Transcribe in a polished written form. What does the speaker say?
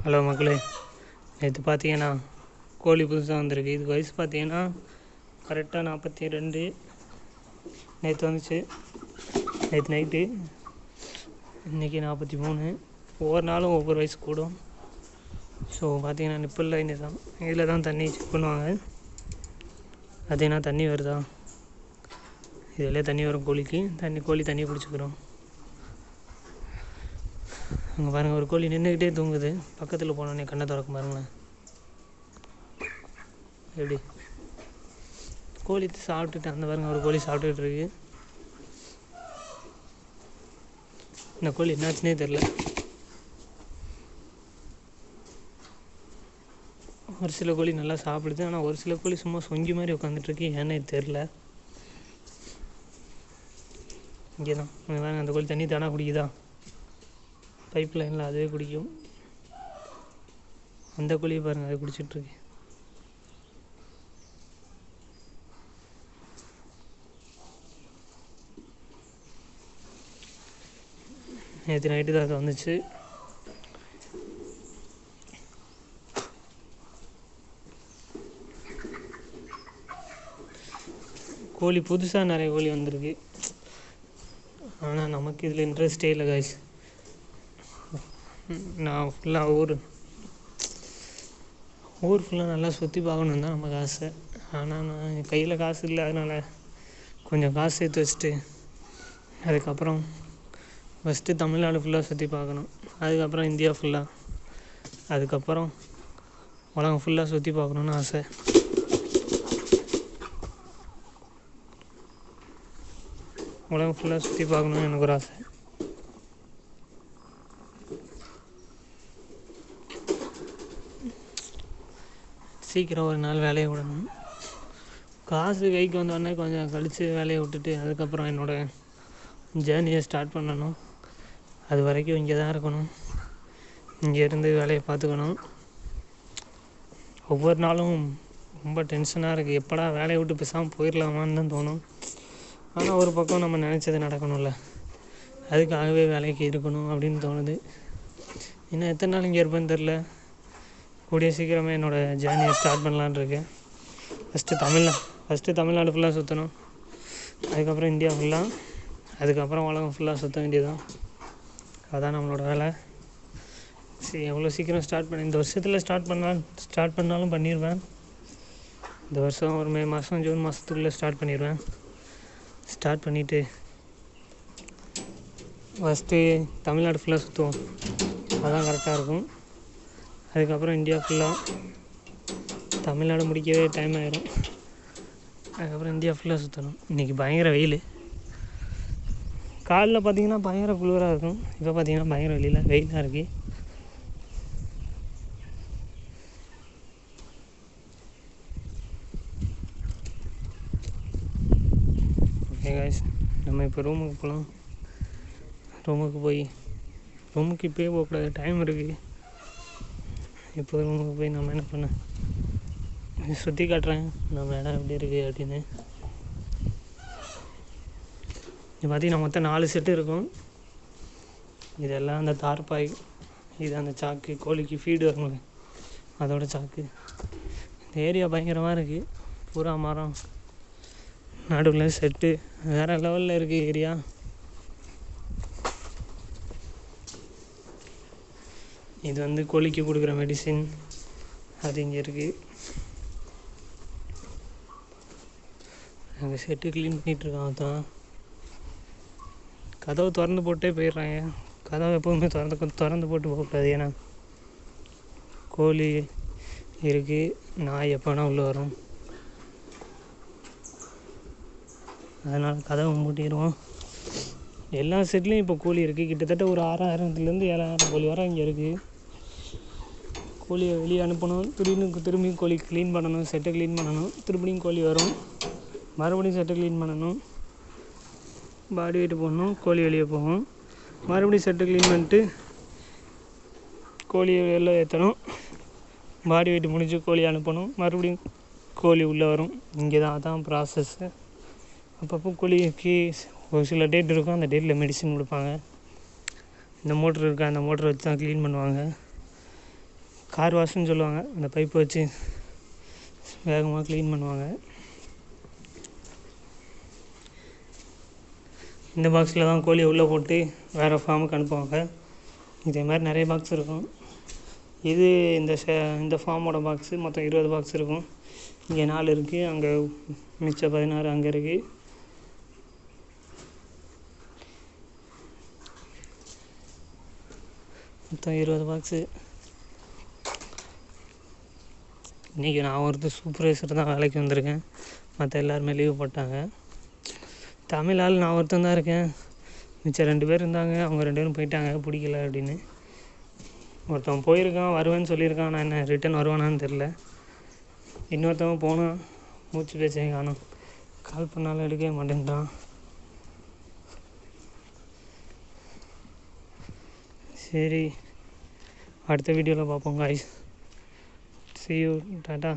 Hello மக்களே, நேற்று பார்த்தீங்கன்னா கோழி புதுசாக வந்திருக்கு. இதுக்கு வயசு பார்த்தீங்கன்னா கரெக்டாக 42. நேற்று வந்துச்சு, நேற்று நைட்டு. இன்றைக்கி 43. ஒவ்வொரு நாளும் ஒவ்வொரு வயசு கூடும். ஸோ பார்த்தீங்கன்னா நிப்பிள் லைன் தான், இதில் தான் தண்ணி செக் பண்ணுவாங்க. பார்த்தீங்கன்னா தண்ணி வருதா, இதில் தண்ணி வரும் கோழிக்கு. கோழி தண்ணி பிடிச்சிக்கிறோம். அங்கே பாருங்கள், ஒரு கோழி நின்றுக்கிட்டே தூங்குது. பக்கத்தில் போனோடனே கண்ணை திறக்கும் பாருங்களேன். எப்படி கோழி சாப்பிட்டுட்டு, அந்த பாருங்கள் ஒரு கோழி சாப்பிட்டுட்டு இருக்கு. இந்த கோழி என்னாச்சுன்னே தெரில. ஒரு சில கோழி நல்லா சாப்பிடுது, ஆனால் ஒரு சில கோழி சும்மா சொங்கி மாதிரி உட்காந்துட்ருக்கு. ஏன்னே தெரில. இங்கே தான் பாருங்கள், அந்த கோழி தண்ணி தானாக குடிக்குதா, பைப் லைனில் அதுவே குடிக்கும். அந்த கோழியை பாருங்கள், அது குடிச்சிட்ருக்கு. நேற்று நைட்டு தான் அது வந்துச்சு. கோழி புதுசாக நிறைய கோழி வந்திருக்கு. ஆனால் நமக்கு இதில் இன்ட்ரெஸ்டே இல்லை காய்ஸ். நான் ஃபுல்லாக ஊர் ஃபுல்லாக நல்லா சுற்றி பார்க்கணும் தான் நமக்கு ஆசை. ஆனால் நான் என் கையில் காசு இல்லை. அதனால் கொஞ்சம் காசு சேர்த்து வச்சுட்டு அதுக்கப்புறம் ஃபஸ்ட்டு தமிழ்நாடு ஃபுல்லாக சுற்றி பார்க்கணும். அதுக்கப்புறம் இந்தியா ஃபுல்லாக, அதுக்கப்புறம் உலகம் ஃபுல்லாக சுற்றி பார்க்கணுன்னு ஆசை. உலகம் ஃபுல்லாக சுற்றி பார்க்கணுன்னு எனக்கு ஒரு ஆசை. சீக்கிரம் ஒரு நாள் வேலையை விடணும். காசு கைக்கு வந்தோடனே கொஞ்சம் கழித்து வேலையை விட்டுட்டு அதுக்கப்புறம் என்னோடய ஜேர்னியை ஸ்டார்ட் பண்ணணும். அது வரைக்கும் இங்கே தான் இருக்கணும். இங்கேருந்து வேலையை பார்த்துக்கணும். ஒவ்வொரு நாளும் ரொம்ப டென்ஷனாக இருக்குது. எப்படா வேலையை விட்டு பேசாமல் போயிடலாமான்னு தான் தோணும். ஆனால் ஒரு பக்கம் நம்ம நினச்சது நடக்கணும்ல, அதுக்காகவே வேலைக்கு இருக்கணும் அப்படின்னு தோணுது. இன்னும் எத்தனை நாள் இங்கே இருப்பேன்னு தெரில. கூடிய சீக்கிரமே என்னோடய ஜேர்னியை ஸ்டார்ட் பண்ணலான்னு இருக்கேன். ஃபஸ்ட்டு தமிழ்நாடு ஃபுல்லாக சுற்றணும், அதுக்கப்புறம் இந்தியா ஃபுல்லாக, அதுக்கப்புறம் உலகம் ஃபுல்லாக சுற்ற வேண்டியதுதான். அதான் நம்மளோட வேலை. சரி, எவ்வளோ சீக்கிரம் ஸ்டார்ட் பண்ண, இந்த வருஷத்தில் ஸ்டார்ட் பண்ணாலும் பண்ணிடுவேன். இந்த வருஷம் ஒரு மே மாதம் ஜூன் மாதத்துக்குள்ளே ஸ்டார்ட் பண்ணிடுவேன். ஸ்டார்ட் பண்ணிவிட்டு ஃபஸ்ட்டு தமிழ்நாடு ஃபுல்லாக சுற்றுவோம். அதுதான் கரெக்டாக இருக்கும். அதுக்கப்புறம் இந்தியா ஃபுல்லாக, தமிழ்நாடு முடிக்கவே டைம் ஆகிடும். அதுக்கப்புறம் இந்தியா ஃபுல்லாக சுற்றணும். இன்றைக்கி பயங்கர வெயில். காலைல பார்த்திங்கன்னா பயங்கர குளிராக இருக்கும். இப்போ பார்த்திங்கன்னா பயங்கர வெயிலாக இருக்குது. ஓகே காய்ஸ், நம்ம இப்போ ரூமுக்கு போகலாம். ரூமுக்கு இப்போயே போகக்கூடாது, டைம் இருக்குது. இப்போ ரூமுக்கு போய் நம்ம என்ன பண்ண சுற்றி காட்டுறேன் நம்ம இடம் எப்படி இருக்குது அப்படின்னு. இது பார்த்திங்கன்னா மொத்தம் 4 செட்டு இருக்கும். இதெல்லாம் அந்த தார்பாய், இது அந்த சாக்கு, கோழிக்கு ஃபீடு வரணும் அதோட சாக்கு. இந்த ஏரியா பயங்கரமாக இருக்குது. பூரா மரம், நடுவில் செட்டு, வேறு லெவலில் இருக்குது ஏரியா. இது வந்து கோழிக்கு கொடுக்குற மெடிசின், அது இங்கே இருக்குது. அங்கே செட்டு க்ளீன் பண்ணிகிட்ருக்கான். தான் கதவை திறந்து போட்டே போயிடுறாங்க. கதவை எப்போவுமே திறந்து போட்டு போகக்கூடாது. ஏன்னா கோழி இருக்குது, நாய் எப்போ வேணால் உள்ளே வரும். அதனால் கதவை மூட்டிடுவோம். எல்லா செட்லேயும் இப்போ கோழி இருக்குது. கிட்டத்தட்ட ஒரு 6000-7000 கோழி வரை இங்கே இருக்குது. கோழியை வெளியே அனுப்பணும், திரும்பி கோழி க்ளீன் பண்ணணும், செட்டை க்ளீன் பண்ணணும், திரும்பியும் கோழி வரும், மறுபடியும் செட்டை க்ளீன் பண்ணணும், பாடி வெயிட்டு போடணும், கோழி வெளியே போகும், மறுபடியும் செட்டை க்ளீன் பண்ணிட்டு கோழியை வெளில ஏற்றணும், பாடி வெயிட்டு முடிஞ்சு கோழி அனுப்பணும், மறுபடியும் கோழி உள்ளே வரும். இங்கே தான் அதான் ப்ராசஸ்ஸு. அப்பப்போ கோழிக்கு ஒரு சில டேட் இருக்கும், அந்த டேட்டில் மெடிசின் கொடுப்பாங்க. இந்த மோட்ரு இருக்கா, அந்த மோட்டரை வச்சு தான் க்ளீன் பண்ணுவாங்க. கார் வாஷ்ன்னு சொல்லுவாங்க. அந்த பைப்பை வச்சு வேகமாக க்ளீன் பண்ணுவாங்க. இந்த பாக்ஸில் தான் கோழியை உள்ளே போட்டு வேறு ஃபார்முக்கு அனுப்புவாங்க. இதே மாதிரி நிறைய பாக்ஸ் இருக்கும். இது இந்த ஃபார்மோட பாக்ஸு மொத்தம் 20 பாக்ஸ் இருக்கும். இங்கே 4 இருக்குது, அங்கே மிச்சம் 16 அங்கே இருக்குது. மொத்தம் 20 பாக்ஸு. இன்றைக்கி நான் ஒருத்தர் சூப்பர்வைசர் தான் வேலைக்கு வந்திருக்கேன். மற்ற எல்லாருமே லீவு போட்டாங்க. தமிழ் ஆள் நான் ஒருத்தன் தான் இருக்கேன். மிச்சம் 2 பேர் இருந்தாங்க. அவங்க 2 பேரும் போயிட்டாங்க பிடிக்கல அப்படின்னு. ஒருத்தவன் போயிருக்கான், வருவேன்னு சொல்லியிருக்கான். நான் என்ன ரிட்டன் வருவானான்னு தெரில. இன்னொருத்தவன் போனான், மூச்சு பேச்சே காணும். கால் பண்ணாலும் எடுக்கவே மாட்டேன்ட்டான். சரி, அடுத்த வீடியோவில் பார்ப்போம் guys. See you, tata.